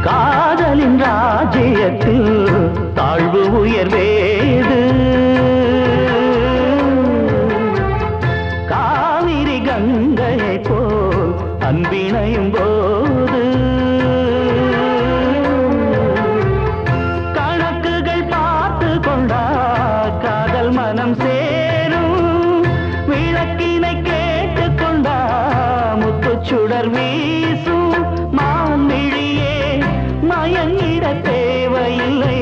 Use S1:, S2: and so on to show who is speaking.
S1: காதலின் ராஜ்யத்தில் தாழ்வு உயர்வேது காவிரி கங்கையை போல் அன்பினையும் போது கணக்குகள் பார்த்து கொண்டா காதல் மனம் சேரும் விளக்கினை கேட்டுக்கொண்டா முத்துச்சுடர் வீசும் மான்மிழியே மயங்கிட தேவையில்லை